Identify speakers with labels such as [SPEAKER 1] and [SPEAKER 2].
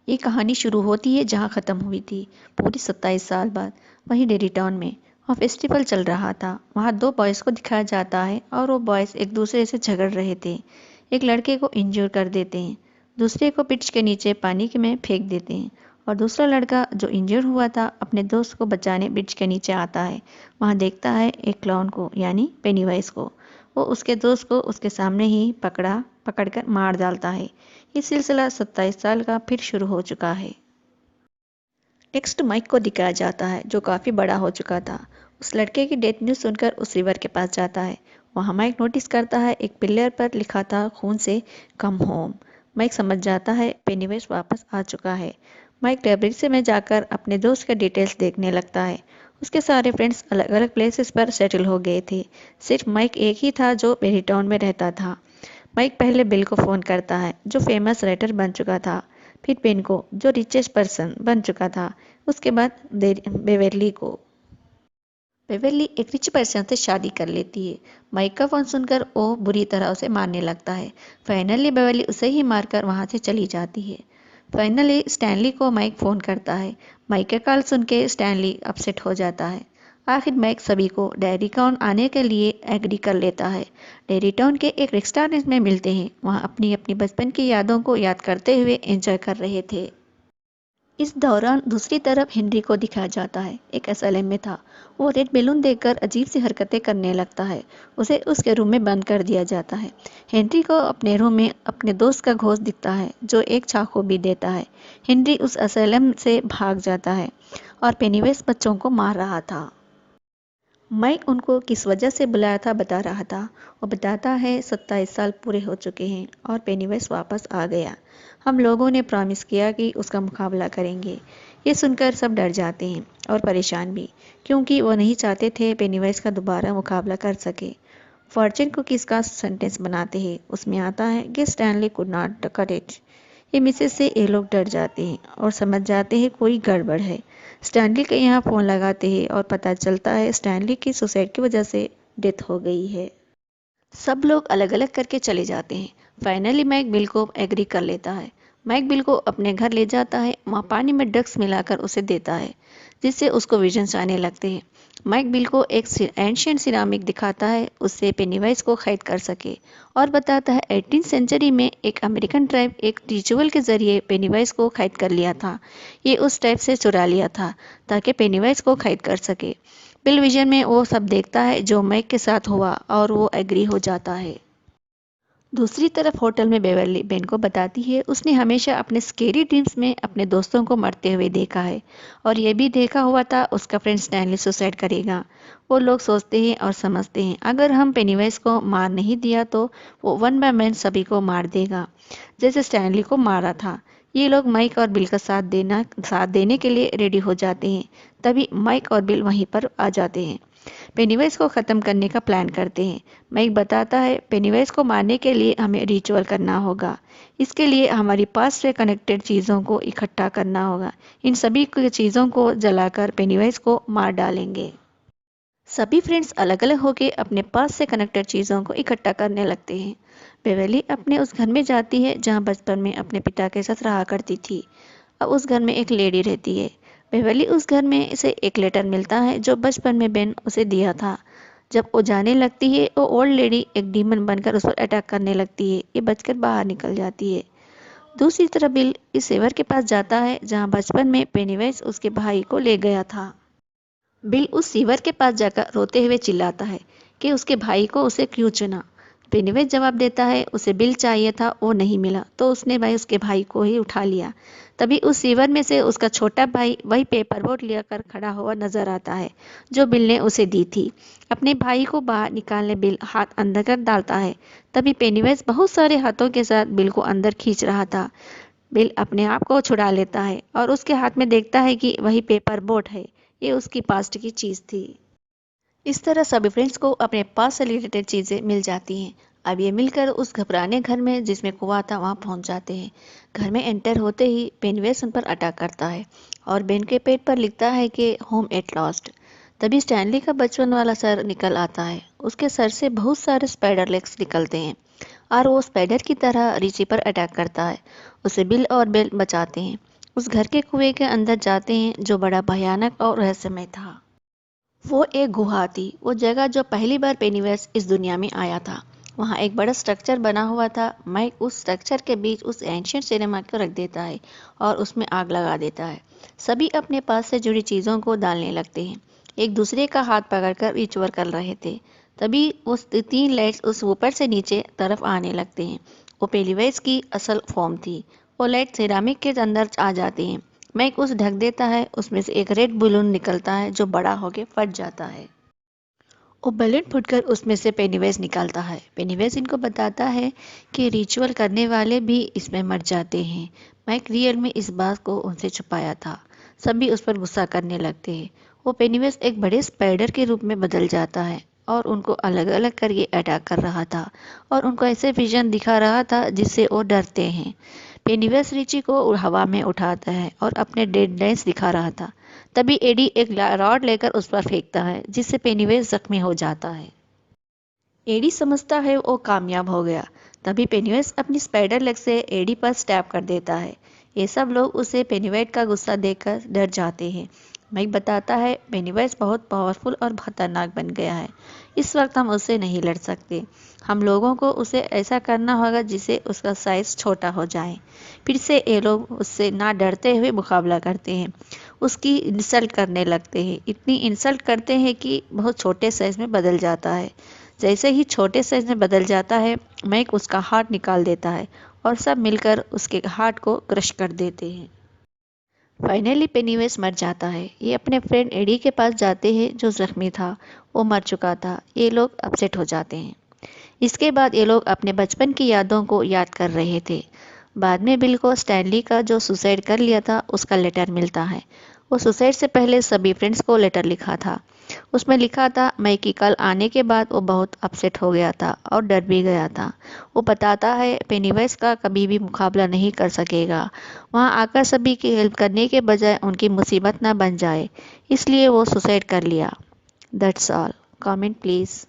[SPEAKER 1] ये कहानी शुरू होती है जहाँ ख़त्म हुई थी, पूरी 27 साल बाद। वहीं डेरी टाउन में वहाँ फेस्टिवल चल रहा था। वहाँ दो बॉयज़ को दिखाया जाता है और वो बॉयज़ एक दूसरे से झगड़ रहे थे। एक लड़के को इंजूर कर देते हैं, दूसरे को पिच के नीचे पानी में फेंक देते हैं और दूसरा लड़का जो इंजर हुआ था अपने दोस्त को बचाने पिच के नीचे आता है। वहाँ देखता है एक क्लाउन को, यानी पेनीवाइज को। वो उसके दोस्त को उसके सामने ही पकड़कर मार डालता है। ये सिलसिला 27 साल का फिर शुरू हो चुका है। नेक्स्ट माइक को दिखाया जाता है जो काफ़ी बड़ा हो चुका था। उस लड़के की डेथ न्यूज़ सुनकर उस रिवर के पास जाता है। वहाँ माइक नोटिस करता है एक पिलर पर लिखा था खून से कम होम। माइक समझ जाता है पेनीवेज वापस आ चुका है। माइक लाइब्रेरी से में जाकर अपने दोस्त के डिटेल्स देखने लगता है। उसके सारे फ्रेंड्स अलग अलग प्लेसेस पर सेटल हो गए थे। सिर्फ माइक एक ही था जो बेरी टाउन में रहता था। माइक पहले बिल को फ़ोन करता है जो फेमस राइटर बन चुका था, फिर पेन को जो रिचेस्ट पर्सन बन चुका था, उसके बाद बेवेरली को। बेवेरली एक रिच पर्सन से शादी कर लेती है। माइक का फ़ोन सुनकर वो बुरी तरह उसे मारने लगता है। फाइनली बेवेरली उसे ही मारकर वहाँ से चली जाती है। फाइनली स्टैनली को माइक फ़ोन करता है। माइक का कॉल सुन के स्टैनली अपसेट हो जाता है। आखिर माइक सभी को डेयरी टाउन आने के लिए एग्री कर लेता है। डेयरी टाउन के एक रेस्टोरेंट में मिलते हैं। वहाँ अपनी अपनी बचपन की यादों को याद करते हुए एंजॉय कर रहे थे। इस दौरान दूसरी तरफ हेनरी को दिखाया जाता है। एक एसएलएम में था। वो रेड बैलून देखकर अजीब सी हरकतें करने लगता है। उसे उसके रूम में बंद कर दिया जाता है। हेनरी को अपने रूम में अपने दोस्त का घोस्ट दिखता है जो एक चाकू भी देता है। हेनरी उस एसएलएम से भाग जाता है और पेनीवेज बच्चों को मार रहा था। माइक उनको किस वजह से बुलाया था बता रहा था। वो बताता है 27 साल पूरे हो चुके हैं और पेनीवाइज वापस आ गया। हम लोगों ने प्रॉमिस किया कि उसका मुकाबला करेंगे। ये सुनकर सब डर जाते हैं और परेशान भी, क्योंकि वो नहीं चाहते थे पेनीवाइज का दोबारा मुकाबला कर सके। फॉर्चून कुकीज़ का सेंटेंस बनाते हैं। उसमें आता है कि Stanley could not cut it. ये मैसेज से ये लोग डर जाते हैं और समझ जाते हैं कोई गड़बड़ है। स्टैनली के यहाँ फ़ोन लगाते हैं और पता चलता है स्टैनली की सुसाइड की वजह से डेथ हो गई है। सब लोग अलग अलग करके चले जाते हैं। फाइनली माइक बिल को एग्री कर लेता है। माइक बिल को अपने घर ले जाता है। वहाँ पानी में ड्रग्स मिलाकर उसे देता है जिससे उसको विजन्स आने लगते हैं। माइक बिल को एक एंशियंट सिरामिक दिखाता है उससे पेनीवाइज को कैद कर सके और बताता है 18th सेंचुरी में एक अमेरिकन ट्राइब एक रिचुअल के जरिए पेनीवाइज को कैद कर लिया था। ये उस टाइप से चुरा लिया था ताकि पेनीवाइज को कैद कर सके। बिल विजन में वो सब देखता है जो माइक के साथ हुआ और वो एग्री हो जाता है। दूसरी तरफ होटल में बेवर्ली बेन को बताती है उसने हमेशा अपने स्केरी ड्रीम्स में अपने दोस्तों को मरते हुए देखा है और ये भी देखा हुआ था उसका फ्रेंड स्टैनली सुसाइड करेगा। वो लोग सोचते हैं और समझते हैं अगर हम पेनीवाइज को मार नहीं दिया तो वो वन बाय वन सभी को मार देगा जैसे स्टैनली को मारा था। ये लोग माइक और बिल का साथ देने के लिए रेडी हो जाते हैं। तभी माइक और बिल वहीं पर आ जाते हैं। पेनीवाइज को ख़त्म करने का प्लान करते हैं। माइक बताता है पेनीवाइज को मारने के लिए हमें रिचुअल करना होगा। इसके लिए हमारी पास से कनेक्टेड चीज़ों को इकट्ठा करना होगा। इन सभी चीज़ों को जलाकर पेनीवाइज को मार डालेंगे। सभी फ्रेंड्स अलग अलग होकर अपने पास से कनेक्टेड चीज़ों को इकट्ठा करने लगते हैं। बेवेली अपने उस घर में जाती है जहाँ बचपन में अपने पिता के साथ रहा करती थी। अब उस घर में एक लेडी रहती है। बेवर्ली उस घर में से एक लेटर मिलता है जो बचपन में बेन उसे दिया था। जब वो जाने लगती है वो ओल्ड लेडी एक डीमन बनकर उस पर अटैक करने लगती है। ये बचकर बाहर निकल जाती है। दूसरी तरफ बिल इस सेवर के पास जाता है जहाँ बचपन में पेनीवाइज उसके भाई को ले गया था। बिल उस सीवर के पास जाकर रोते हुए चिल्लाता है कि उसके भाई को उसे क्यों चुना। पेनीवाइज जवाब देता है उसे बिल चाहिए था, वो नहीं मिला तो उसने उसके भाई को ही उठा लिया। तभी उस सीवर में से उसका छोटा भाई वही पेपर बोट लेकर खड़ा हुआ नजर आता है जो बिल ने उसे दी थी। अपने भाई को बाहर निकालने बिल हाथ अंदर कर डालता है। तभी पेनीवाइज बहुत सारे हाथों के साथ बिल को अंदर खींच रहा था। बिल अपने आप को छुड़ा लेता है और उसके हाथ में देखता है कि वही पेपर बोट है। ये उसकी पास्ट की चीज़ थी। इस तरह सभी फ्रेंड्स को अपने पास से रिलेटेड चीज़ें मिल जाती हैं। अब ये मिलकर उस घबराने घर में जिसमें कुआं था वहाँ पहुँच जाते हैं। घर में एंटर होते ही पेनवेस उन पर अटैक करता है और बेन के पेट पर लिखता है कि होम एट लॉस्ट। तभी स्टैनली का बचपन वाला सर निकल आता है। उसके सर से बहुत सारे स्पाइडर लेग्स निकलते हैं और वो स्पाइडर की तरह रिची पर अटैक करता है। उसे बिल और बेल बचाते हैं उस घर के कुएं के अंदर जाते हैं जो बड़ा भयानक और रहस्यमय था। वो एक गुहा थी, वो जगह जो पहली बार पेनीवेस इस दुनिया में आया था। वहाँ एक बड़ा स्ट्रक्चर बना हुआ था। माइक उस स्ट्रक्चर के बीच उस एंशियंट सिनेमा को रख देता है और उसमें आग लगा देता है। सभी अपने पास से जुड़ी चीज़ों को डालने लगते हैं। एक दूसरे का हाथ पकड़कर रिचुअल कर रहे थे। तभी उस 3 लाइट्स उस ऊपर से नीचे तरफ आने लगते हैं। वो पेनीवेस की असल फॉर्म थी। वो लाइट सिरामिक के अंदर आ जाती हैं। मैक उस ढक देता है, उसमें से एक रेड बलून निकलता है जो बड़ा होके फट जाता है। वो बलून फूटकर उसमें से पेनीवेज निकालता है। पेनीवेज इनको बताता है कि रिचुअल करने वाले भी इसमें मर जाते हैं। मैक रियल में इस बात को उनसे छुपाया था। सभी उस पर गुस्सा करने लगते हैं। वो पेनीवेज एक बड़े स्पाइडर के रूप में बदल जाता है और उनको अलग अलग करके अटैक कर रहा था और उनको ऐसे विजन दिखा रहा था जिससे वो डरते हैं। पेनीवेज रिची को हवा में उठाता है और अपने डेडनेस दिखा रहा था। तभी एडी एक रॉड लेकर उस पर फेंकता है जिससे पेनीवेज जख्मी हो जाता है। एडी समझता है वो कामयाब हो गया। तभी पेनीवेज अपनी स्पाइडर लेग से एडी पर स्टैब कर देता है। ये सब लोग उसे पेनीवेज का गुस्सा देखकर डर जाते हैं। माइक बताता है पेनीवेज बहुत पावरफुल और खतरनाक बन गया है। इस वक्त हम उससे नहीं लड़ सकते। हम लोगों को उसे ऐसा करना होगा जिससे उसका साइज छोटा हो जाए। फिर से ये लोग उससे ना डरते हुए मुकाबला करते हैं। उसकी इंसल्ट करने लगते हैं। इतनी इंसल्ट करते हैं कि बहुत छोटे साइज में बदल जाता है। जैसे ही छोटे साइज में बदल जाता है, मैक उसका हार्ट निकाल देता है और सब मिलकर उसके हार्ट को क्रश कर देते हैं। फाइनली पेनीवेज मर जाता है। ये अपने फ्रेंड एडी के पास जाते हैं जो जख्मी था। वो मर चुका था। ये लोग अपसेट हो जाते हैं। इसके बाद ये लोग अपने बचपन की यादों को याद कर रहे थे। बाद में बिल को स्टैनली का जो सुसाइड कर लिया था उसका लेटर मिलता है। वो सुसाइड से पहले सभी फ्रेंड्स को लेटर लिखा था। उसमें लिखा था मई की कल आने के बाद वो बहुत अपसेट हो गया था और डर भी गया था। वो बताता है पेनीवाइज का कभी भी मुकाबला नहीं कर सकेगा। वहाँ आकर सभी की हेल्प करने के बजाय उनकी मुसीबत ना बन जाए, इसलिए वो सुसाइड कर लिया। That's all. Comment please.